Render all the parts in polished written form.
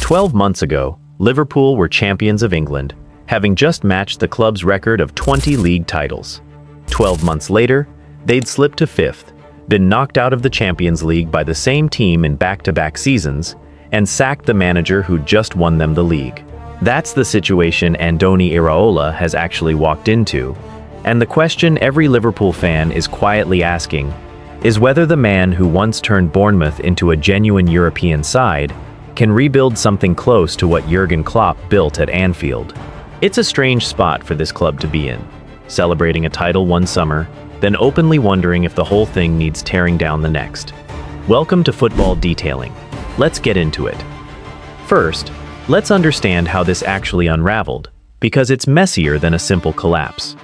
12 months ago, Liverpool were champions of England, having just matched the club's record of 20 league titles. 12 months later, they'd slipped to fifth, been knocked out of the Champions League by the same team in back-to-back seasons, and sacked the manager who just won them the league. That's the situation Andoni Iraola has actually walked into, and the question every Liverpool fan is quietly asking is whether the man who once turned Bournemouth into a genuine European side can rebuild something close to what Jürgen Klopp built at Anfield. It's a strange spot for this club to be in, celebrating a title one summer, then openly wondering if the whole thing needs tearing down the next. Welcome to Football Detailing. Let's get into it. First, let's understand how this actually unraveled, because it's messier than a simple collapse.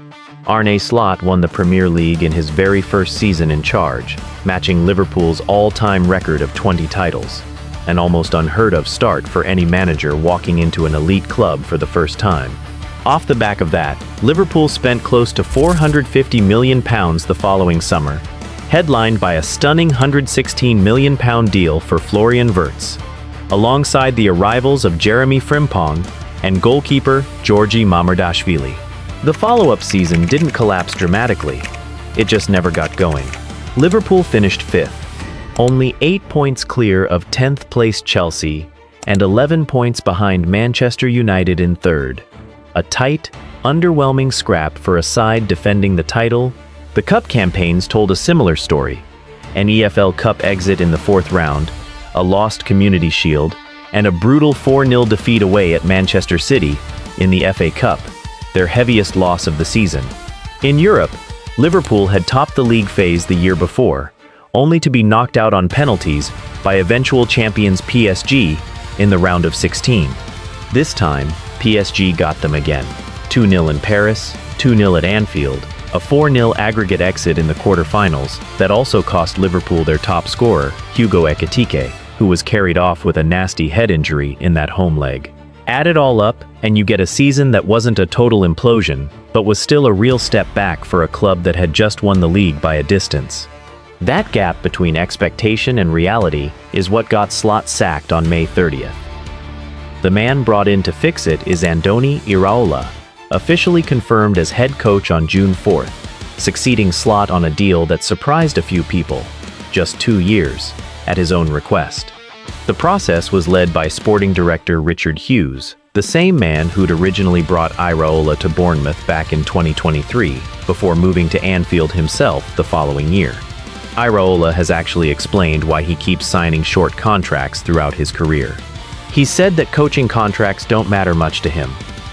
Arne Slot won the Premier League in his very first season in charge, matching Liverpool's all-time record of 20 titles, an almost unheard-of start for any manager walking into an elite club for the first time. Off the back of that, Liverpool spent close to £450 million the following summer, headlined by a stunning £116 million deal for Florian Wirtz, alongside the arrivals of Jeremy Frimpong and goalkeeper Georgi Mamardashvili. The follow-up season didn't collapse dramatically, it just never got going. Liverpool finished fifth, only 8 points clear of 10th place Chelsea and 11 points behind Manchester United in third. A tight, underwhelming scrap for a side defending the title. The cup campaigns told a similar story: an EFL Cup exit in the fourth round, a lost Community Shield, and a brutal 4-0 defeat away at Manchester City in the FA Cup, their heaviest loss of the season. In Europe, Liverpool had topped the league phase the year before, only to be knocked out on penalties by eventual champions PSG in the round of 16. This time, PSG got them again. 2-0 in Paris, 2-0 at Anfield, a 4-0 aggregate exit in the quarterfinals that also cost Liverpool their top scorer, Hugo Ekitike, who was carried off with a nasty head injury in that home leg. Add it all up, and you get a season that wasn't a total implosion, but was still a real step back for a club that had just won the league by a distance. That gap between expectation and reality is what got Slot sacked on May 30th. The man brought in to fix it is Andoni Iraola, officially confirmed as head coach on June 4th, succeeding Slot on a deal that surprised a few people, just 2 years, at his own request. The process was led by sporting director Richard Hughes, the same man who'd originally brought Iraola to Bournemouth back in 2023, before moving to Anfield himself the following year. Iraola has actually explained why he keeps signing short contracts throughout his career. He said that coaching contracts don't matter much to him.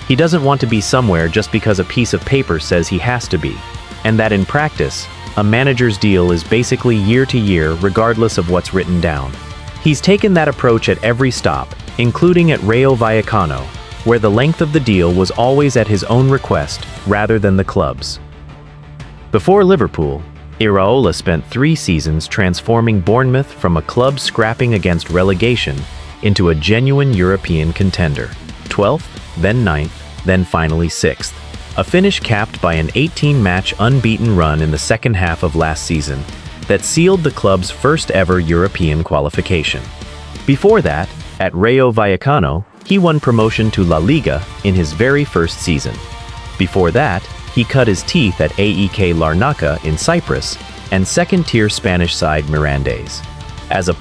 He doesn't want to be somewhere just because a piece of paper says he has to be, and that in practice, a manager's deal is basically year to year regardless of what's written down. He's taken that approach at every stop, including at Rayo Vallecano, where the length of the deal was always at his own request rather than the club's. Before Liverpool, Iraola spent 3 seasons transforming Bournemouth from a club scrapping against relegation into a genuine European contender. 12th, then 9th, then finally 6th. A finish capped by an 18-match unbeaten run in the second half of last season that sealed the club's first ever European qualification. Before that, at Rayo Vallecano, he won promotion to La Liga in his very first season. Before that, he cut his teeth at AEK Larnaca in Cyprus and second-tier Spanish side Mirandés.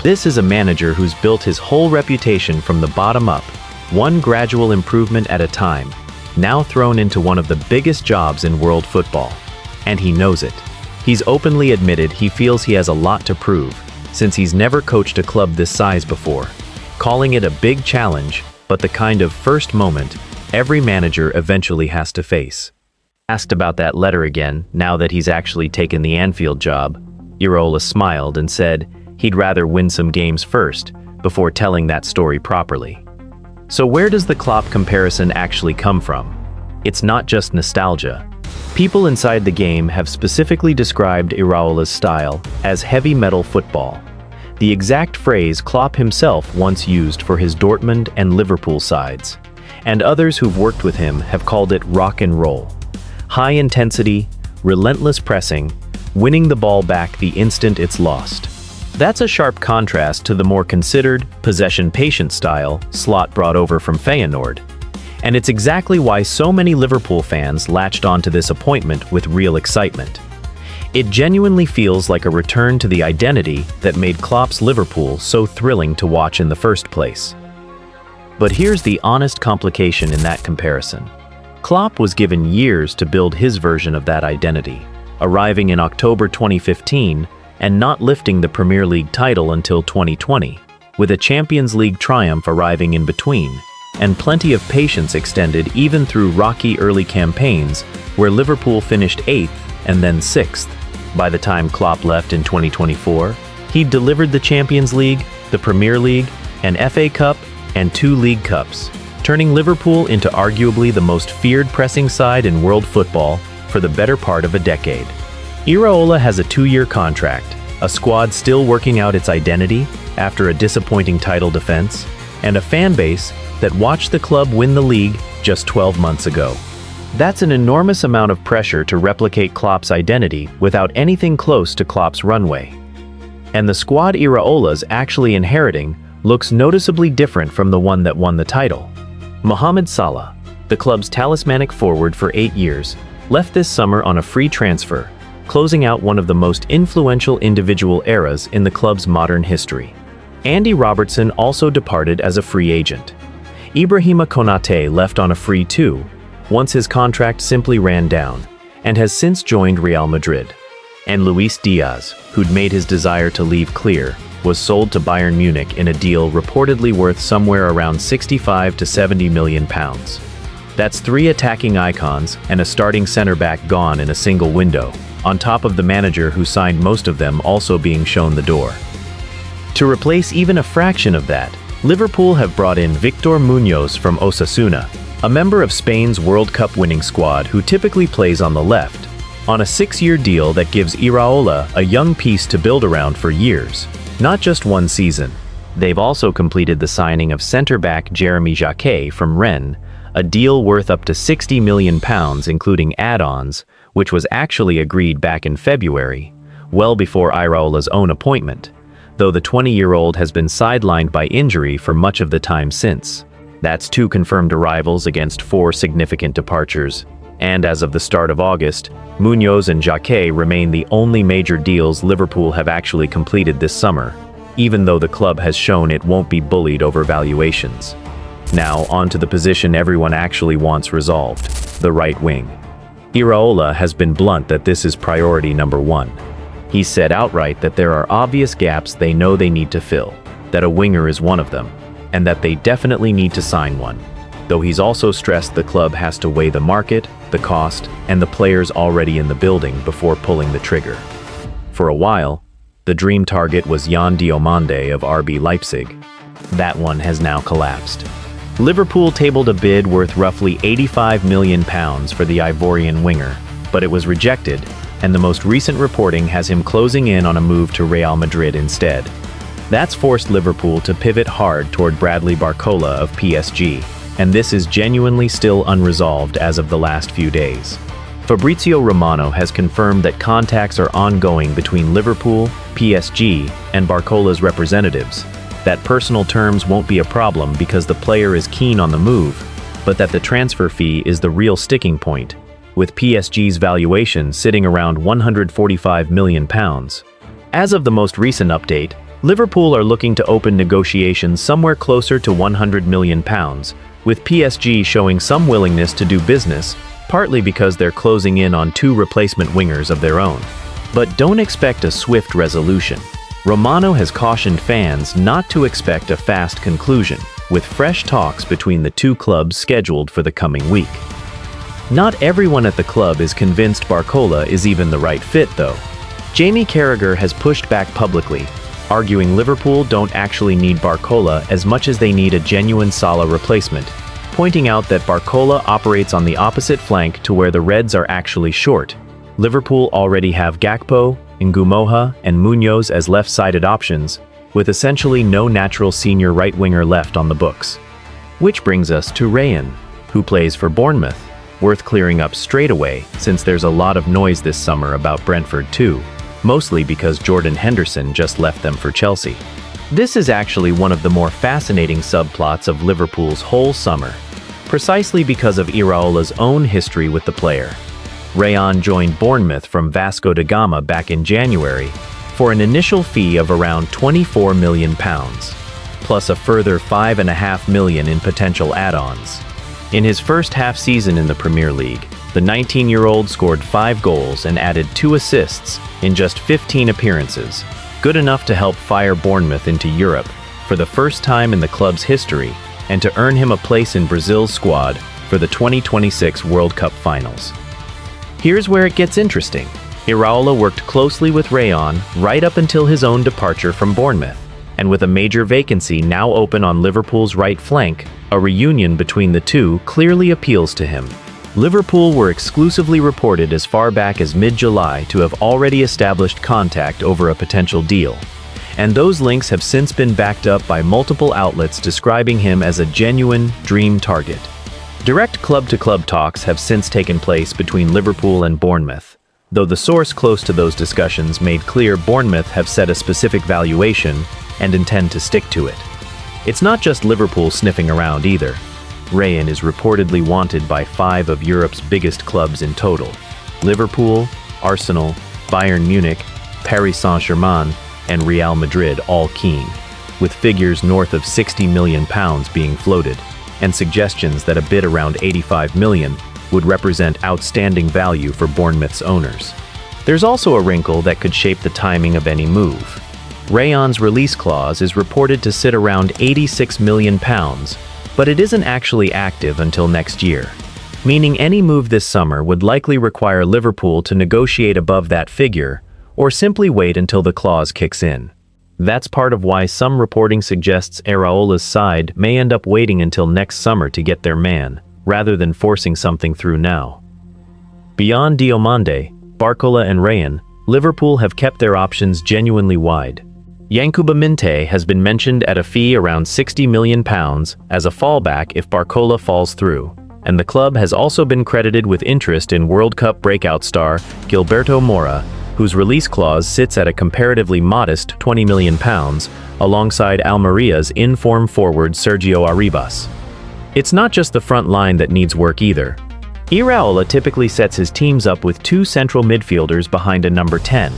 This is a manager who's built his whole reputation from the bottom up, one gradual improvement at a time, now thrown into one of the biggest jobs in world football. And he knows it. He's openly admitted he feels he has a lot to prove, since he's never coached a club this size before, calling it a big challenge, but the kind of first moment every manager eventually has to face. Asked about that letter again, now that he's actually taken the Anfield job, Iraola smiled and said he'd rather win some games first before telling that story properly. So where does the Klopp comparison actually come from? It's not just nostalgia. People inside the game have specifically described Iraola's style as heavy metal football, the exact phrase Klopp himself once used for his Dortmund and Liverpool sides, and others who've worked with him have called it rock and roll. High intensity, relentless pressing, winning the ball back the instant it's lost. That's a sharp contrast to the more considered, possession-patient style Slot brought over from Feyenoord. And it's exactly why so many Liverpool fans latched onto this appointment with real excitement. It genuinely feels like a return to the identity that made Klopp's Liverpool so thrilling to watch in the first place. But here's the honest complication in that comparison. Klopp was given years to build his version of that identity, arriving in October 2015 and not lifting the Premier League title until 2020, with a Champions League triumph arriving in between, and plenty of patience extended even through rocky early campaigns where Liverpool finished 8th and then 6th. By the time Klopp left in 2024, he'd delivered the Champions League, the Premier League, an FA Cup, and 2 League Cups, turning Liverpool into arguably the most feared pressing side in world football for the better part of a decade. Iraola has a 2-year contract, a squad still working out its identity after a disappointing title defense, and a fan base that watched the club win the league just 12 months ago. That's an enormous amount of pressure to replicate Klopp's identity without anything close to Klopp's runway. And the squad Iraola's actually inheriting looks noticeably different from the one that won the title. Mohamed Salah, the club's talismanic forward for 8 years, left this summer on a free transfer, closing out one of the most influential individual eras in the club's modern history. Andy Robertson also departed as a free agent. Ibrahima Konaté left on a free too, once his contract simply ran down, and has since joined Real Madrid. And Luis Díaz, who'd made his desire to leave clear, was sold to Bayern Munich in a deal reportedly worth somewhere around 65 to 70 million pounds. That's 3 attacking icons and a starting center-back gone in a single window, on top of the manager who signed most of them also being shown the door. To replace even a fraction of that, Liverpool have brought in Victor Munoz from Osasuna, a member of Spain's World Cup winning squad who typically plays on the left, on a 6-year deal that gives Iraola a young piece to build around for years, not just one season. They've also completed the signing of centre-back Jeremy Jacquet from Rennes, a deal worth up to 60 million pounds including add-ons, which was actually agreed back in February, well before Iraola's own appointment, though the 20-year-old has been sidelined by injury for much of the time since. That's 2 confirmed arrivals against 4 significant departures, and as of the start of August, Munoz and Jacquet remain the only major deals Liverpool have actually completed this summer, even though the club has shown it won't be bullied over valuations. Now, on to the position everyone actually wants resolved, the right wing. Iraola has been blunt that this is priority number 1. He said outright that there are obvious gaps they know they need to fill, that a winger is one of them, and that they definitely need to sign one, though he's also stressed the club has to weigh the market, the cost, and the players already in the building before pulling the trigger. For a while, the dream target was Yan Diomande of RB Leipzig. That one has now collapsed. Liverpool tabled a bid worth roughly £85 million for the Ivorian winger, but it was rejected, and the most recent reporting has him closing in on a move to Real Madrid instead. That's forced Liverpool to pivot hard toward Bradley Barcola of PSG, and this is genuinely still unresolved as of the last few days. Fabrizio Romano has confirmed that contacts are ongoing between Liverpool, PSG, and Barcola's representatives, that personal terms won't be a problem because the player is keen on the move, but that the transfer fee is the real sticking point, with PSG's valuation sitting around £145 million. As of the most recent update, Liverpool are looking to open negotiations somewhere closer to £100 million, with PSG showing some willingness to do business, partly because they're closing in on 2 replacement wingers of their own. But don't expect a swift resolution. Romano has cautioned fans not to expect a fast conclusion, with fresh talks between the 2 clubs scheduled for the coming week. Not everyone at the club is convinced Barcola is even the right fit, though. Jamie Carragher has pushed back publicly, arguing Liverpool don't actually need Barcola as much as they need a genuine Salah replacement, pointing out that Barcola operates on the opposite flank to where the Reds are actually short. Liverpool already have Gakpo, Ngumoha, and Munoz as left-sided options, with essentially no natural senior right-winger left on the books. Which brings us to Rayan, who plays for Bournemouth, worth clearing up straight away since there's a lot of noise this summer about Brentford too. mostly because Jordan Henderson just left them for Chelsea. This is actually one of the more fascinating subplots of Liverpool's whole summer, precisely because of Iraola's own history with the player. Rayon joined Bournemouth from Vasco da Gama back in January for an initial fee of around £24 million, plus a further £5.5 million in potential add-ons. In his first half season in the Premier League, the 19-year-old scored 5 goals and added 2 assists in just 15 appearances, good enough to help fire Bournemouth into Europe for the first time in the club's history and to earn him a place in Brazil's squad for the 2026 World Cup finals. Here's where it gets interesting. Iraola worked closely with Rayon right up until his own departure from Bournemouth, and with a major vacancy now open on Liverpool's right flank, a reunion between the two clearly appeals to him. Liverpool were exclusively reported as far back as mid-July to have already established contact over a potential deal, and those links have since been backed up by multiple outlets describing him as a genuine dream target. Direct club-to-club talks have since taken place between Liverpool and Bournemouth, though the source close to those discussions made clear Bournemouth have set a specific valuation and intend to stick to it. It's not just Liverpool sniffing around either. Rayon is reportedly wanted by 5 of Europe's biggest clubs in total: Liverpool, Arsenal, Bayern Munich, Paris Saint-Germain, and Real Madrid all keen, with figures north of £60 million being floated, and suggestions that a bid around £85 million would represent outstanding value for Bournemouth's owners. There's also a wrinkle that could shape the timing of any move. Rayon's release clause is reported to sit around £86 million, but it isn't actually active until next year, meaning any move this summer would likely require Liverpool to negotiate above that figure or simply wait until the clause kicks in. That's part of why some reporting suggests Iraola's side may end up waiting until next summer to get their man, rather than forcing something through now. Beyond Diomande, Barcola and Rayon, Liverpool have kept their options genuinely wide. Yankuba Minte has been mentioned at a fee around £60 million as a fallback if Barcola falls through, and the club has also been credited with interest in World Cup breakout star Gilberto Mora, whose release clause sits at a comparatively modest £20 million, alongside Almeria's in-form forward Sergio Arribas. It's not just the front line that needs work either. Iraola typically sets his teams up with 2 central midfielders behind a number 10,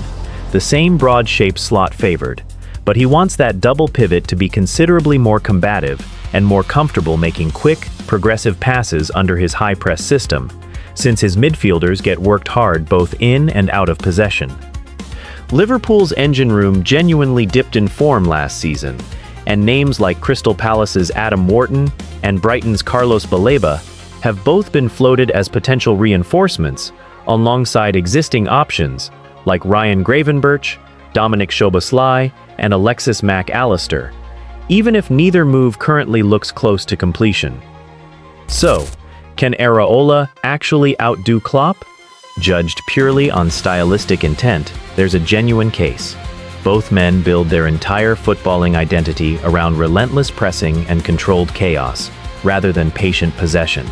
the same broad-shaped slot favored, but he wants that double pivot to be considerably more combative and more comfortable making quick, progressive passes under his high-press system, since his midfielders get worked hard both in and out of possession. Liverpool's engine room genuinely dipped in form last season, and names like Crystal Palace's Adam Wharton and Brighton's Carlos Baleba have both been floated as potential reinforcements alongside existing options like Ryan Gravenberch, Dominic Szoboszlai, and Alexis Mac Allister, even if neither move currently looks close to completion. So, can Iraola actually outdo Klopp? Judged purely on stylistic intent, there's a genuine case. Both men build their entire footballing identity around relentless pressing and controlled chaos, rather than patient possession.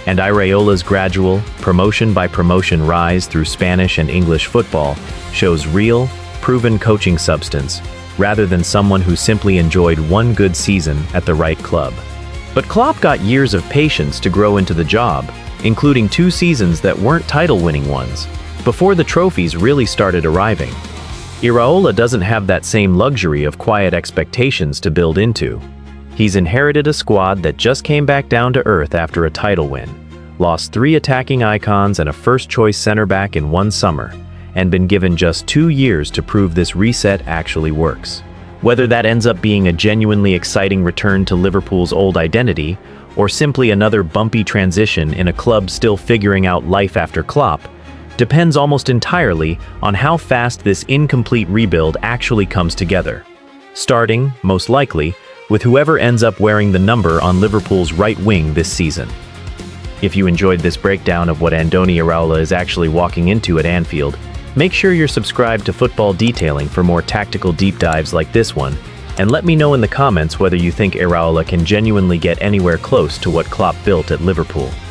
And Iraola's gradual, promotion-by-promotion rise through Spanish and English football shows real, proven coaching substance, rather than someone who simply enjoyed one good season at the right club. But Klopp got years of patience to grow into the job, including 2 seasons that weren't title-winning ones, before the trophies really started arriving. Iraola doesn't have that same luxury of quiet expectations to build into. He's inherited a squad that just came back down to earth after a title win, lost 3 attacking icons and a first-choice center-back in one summer, and been given just 2 years to prove this reset actually works. Whether that ends up being a genuinely exciting return to Liverpool's old identity, or simply another bumpy transition in a club still figuring out life after Klopp, depends almost entirely on how fast this incomplete rebuild actually comes together. Starting, most likely, with whoever ends up wearing the number on Liverpool's right wing this season. If you enjoyed this breakdown of what Andoni Iraola is actually walking into at Anfield, make sure you're subscribed to Football Detailing for more tactical deep dives like this one, and let me know in the comments whether you think Iraola can genuinely get anywhere close to what Klopp built at Liverpool.